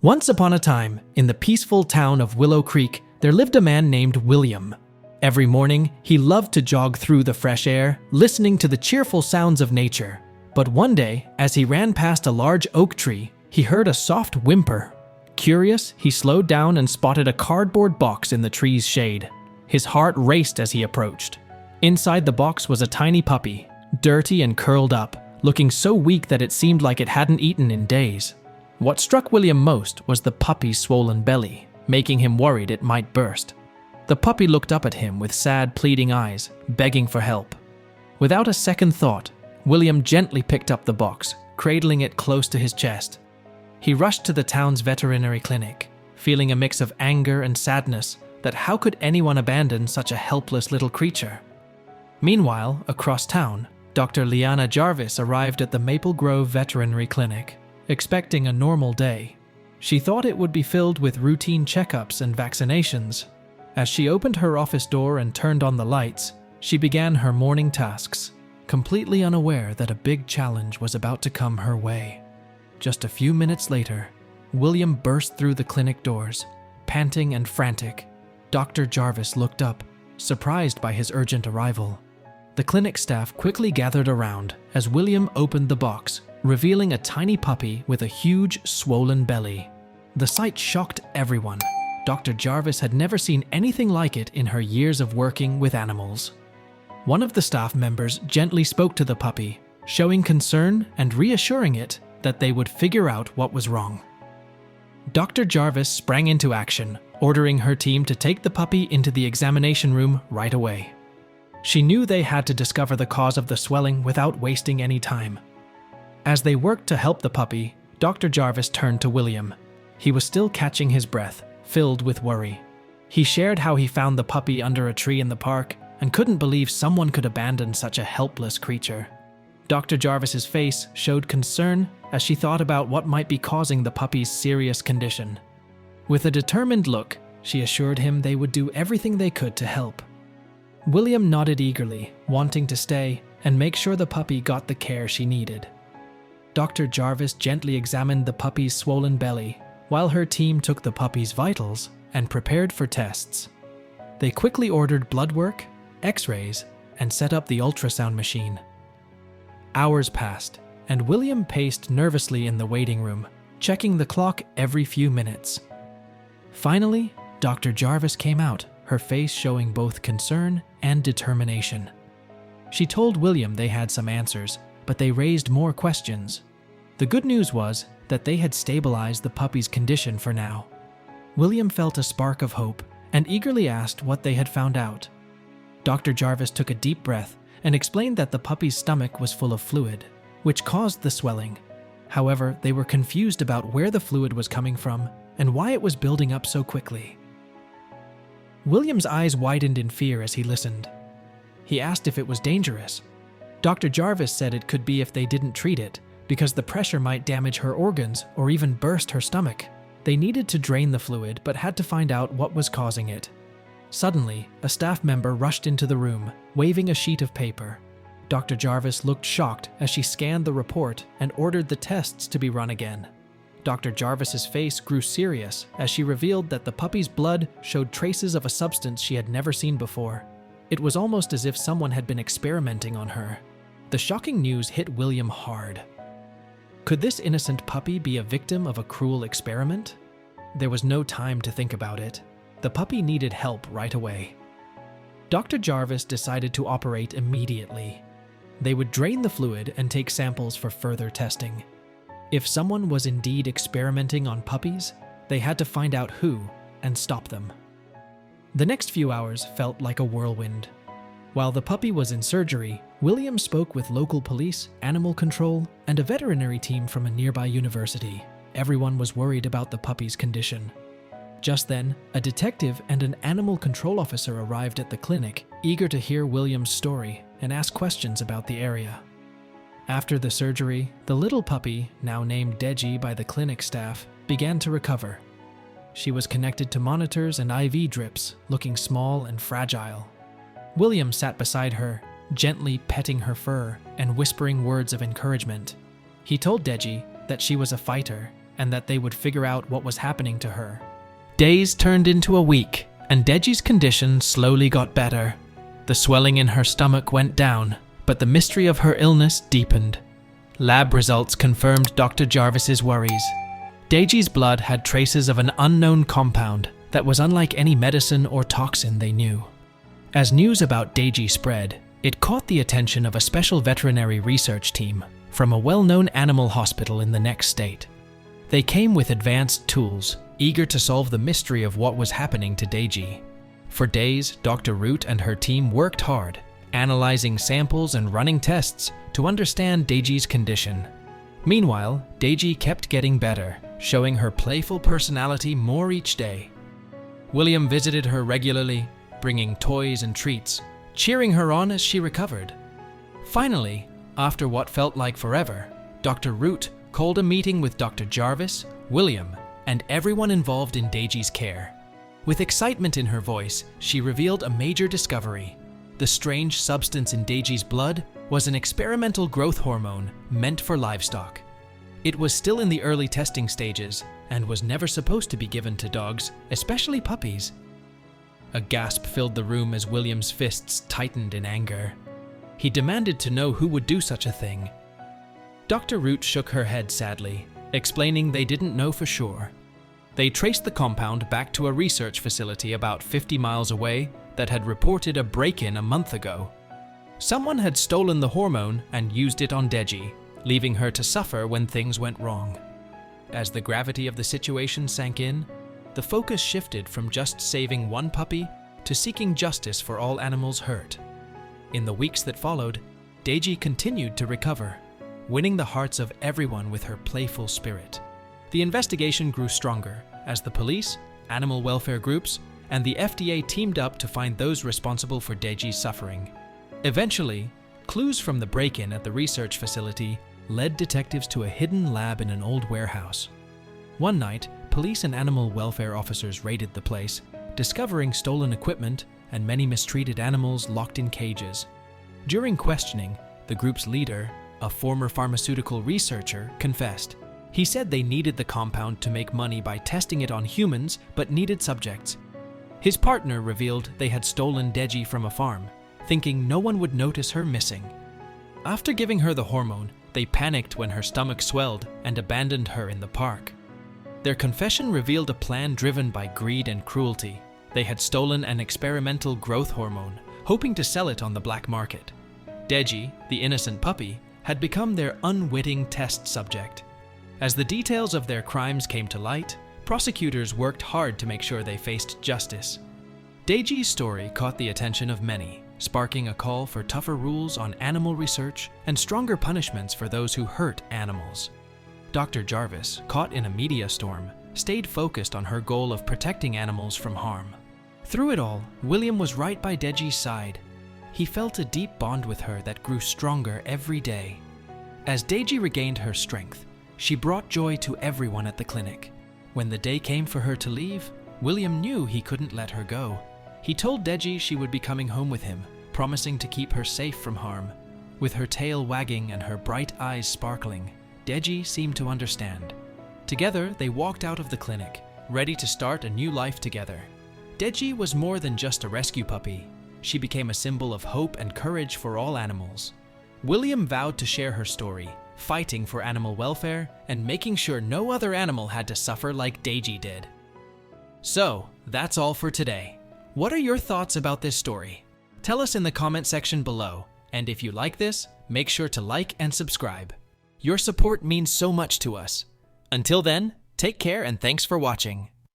Once upon a time, in the peaceful town of Willow Creek, there lived a man named William. Every morning, he loved to jog through the fresh air, listening to the cheerful sounds of nature. But one day, as he ran past a large oak tree, he heard a soft whimper. Curious, he slowed down and spotted a cardboard box in the tree's shade. His heart raced as he approached. Inside the box was a tiny puppy, dirty and curled up, looking so weak that it seemed like it hadn't eaten in days. What struck William most was the puppy's swollen belly, making him worried it might burst. The puppy looked up at him with sad, pleading eyes, begging for help. Without a second thought, William gently picked up the box, cradling it close to his chest. He rushed to the town's veterinary clinic, feeling a mix of anger and sadness that how could anyone abandon such a helpless little creature? Meanwhile, across town, Dr. Liana Jarvis arrived at the Maple Grove Veterinary Clinic, expecting a normal day. She thought it would be filled with routine checkups and vaccinations. As she opened her office door and turned on the lights, she began her morning tasks, completely unaware that a big challenge was about to come her way. Just a few minutes later, William burst through the clinic doors, panting and frantic. Dr. Jarvis looked up, surprised by his urgent arrival. The clinic staff quickly gathered around as William opened the box, revealing a tiny puppy with a huge, swollen belly. The sight shocked everyone. Dr. Jarvis had never seen anything like it in her years of working with animals. One of the staff members gently spoke to the puppy, showing concern and reassuring it that they would figure out what was wrong. Dr. Jarvis sprang into action, ordering her team to take the puppy into the examination room right away. She knew they had to discover the cause of the swelling without wasting any time. As they worked to help the puppy, Dr. Jarvis turned to William. He was still catching his breath, filled with worry. He shared how he found the puppy under a tree in the park and couldn't believe someone could abandon such a helpless creature. Dr. Jarvis's face showed concern as she thought about what might be causing the puppy's serious condition. With a determined look, she assured him they would do everything they could to help. William nodded eagerly, wanting to stay and make sure the puppy got the care she needed. Dr. Jarvis gently examined the puppy's swollen belly, while her team took the puppy's vitals and prepared for tests. They quickly ordered blood work, x-rays, and set up the ultrasound machine. Hours passed, and William paced nervously in the waiting room, checking the clock every few minutes. Finally, Dr. Jarvis came out, her face showing both concern and determination. She told William they had some answers, but they raised more questions. The good news was that they had stabilized the puppy's condition for now. William felt a spark of hope and eagerly asked what they had found out. Dr. Jarvis took a deep breath and explained that the puppy's stomach was full of fluid, which caused the swelling. However, they were confused about where the fluid was coming from and why it was building up so quickly. William's eyes widened in fear as he listened. He asked if it was dangerous. Dr. Jarvis said it could be if they didn't treat it, because the pressure might damage her organs or even burst her stomach. They needed to drain the fluid but had to find out what was causing it. Suddenly, a staff member rushed into the room, waving a sheet of paper. Dr. Jarvis looked shocked as she scanned the report and ordered the tests to be run again. Dr. Jarvis's face grew serious as she revealed that the puppy's blood showed traces of a substance she had never seen before. It was almost as if someone had been experimenting on her. The shocking news hit William hard. Could this innocent puppy be a victim of a cruel experiment? There was no time to think about it. The puppy needed help right away. Dr. Jarvis decided to operate immediately. They would drain the fluid and take samples for further testing. If someone was indeed experimenting on puppies, they had to find out who and stop them. The next few hours felt like a whirlwind. While the puppy was in surgery, William spoke with local police, animal control, and a veterinary team from a nearby university. Everyone was worried about the puppy's condition. Just then, a detective and an animal control officer arrived at the clinic, eager to hear William's story and ask questions about the area. After the surgery, the little puppy, now named Deji by the clinic staff, began to recover. She was connected to monitors and IV drips, looking small and fragile. William sat beside her, gently petting her fur and whispering words of encouragement. He told Deji that she was a fighter and that they would figure out what was happening to her. Days turned into a week, and Deji's condition slowly got better. The swelling in her stomach went down, but the mystery of her illness deepened. Lab results confirmed Dr. Jarvis's worries. Deji's blood had traces of an unknown compound that was unlike any medicine or toxin they knew. As news about Deji spread, it caught the attention of a special veterinary research team from a well-known animal hospital in the next state. They came with advanced tools, eager to solve the mystery of what was happening to Deji. For days, Dr. Root and her team worked hard, analyzing samples and running tests to understand Deji's condition. Meanwhile, Deji kept getting better, showing her playful personality more each day. William visited her regularly, bringing toys and treats, cheering her on as she recovered. Finally, after what felt like forever, Dr. Root called a meeting with Dr. Jarvis, William, and everyone involved in Deji's care. With excitement in her voice, she revealed a major discovery. The strange substance in Deji's blood was an experimental growth hormone meant for livestock. It was still in the early testing stages and was never supposed to be given to dogs, especially puppies. A gasp filled the room as William's fists tightened in anger. He demanded to know who would do such a thing. Dr. Root shook her head sadly, explaining they didn't know for sure. They traced the compound back to a research facility about 50 miles away that had reported a break-in a month ago. Someone had stolen the hormone and used it on Deji, leaving her to suffer when things went wrong. As the gravity of the situation sank in, the focus shifted from just saving one puppy to seeking justice for all animals hurt. In the weeks that followed, Deji continued to recover, winning the hearts of everyone with her playful spirit. The investigation grew stronger as the police, animal welfare groups, and the FDA teamed up to find those responsible for Deji's suffering. Eventually, clues from the break-in at the research facility led detectives to a hidden lab in an old warehouse. One night, police and animal welfare officers raided the place, discovering stolen equipment and many mistreated animals locked in cages. During questioning, the group's leader, a former pharmaceutical researcher, confessed. He said they needed the compound to make money by testing it on humans, but needed subjects. His partner revealed they had stolen Deji from a farm, thinking no one would notice her missing. After giving her the hormone, they panicked when her stomach swelled and abandoned her in the park. Their confession revealed a plan driven by greed and cruelty. They had stolen an experimental growth hormone, hoping to sell it on the black market. Deji, the innocent puppy, had become their unwitting test subject. As the details of their crimes came to light, prosecutors worked hard to make sure they faced justice. Deji's story caught the attention of many, sparking a call for tougher rules on animal research and stronger punishments for those who hurt animals. Dr. Jarvis, caught in a media storm, stayed focused on her goal of protecting animals from harm. Through it all, William was right by Deji's side. He felt a deep bond with her that grew stronger every day. As Deji regained her strength, she brought joy to everyone at the clinic. When the day came for her to leave, William knew he couldn't let her go. He told Deji she would be coming home with him, promising to keep her safe from harm. With her tail wagging and her bright eyes sparkling, Deji seemed to understand. Together, they walked out of the clinic, ready to start a new life together. Deji was more than just a rescue puppy. She became a symbol of hope and courage for all animals. William vowed to share her story, fighting for animal welfare and making sure no other animal had to suffer like Deji did. So, that's all for today. What are your thoughts about this story? Tell us in the comment section below, and if you like this, make sure to like and subscribe. Your support means so much to us. Until then, take care and thanks for watching.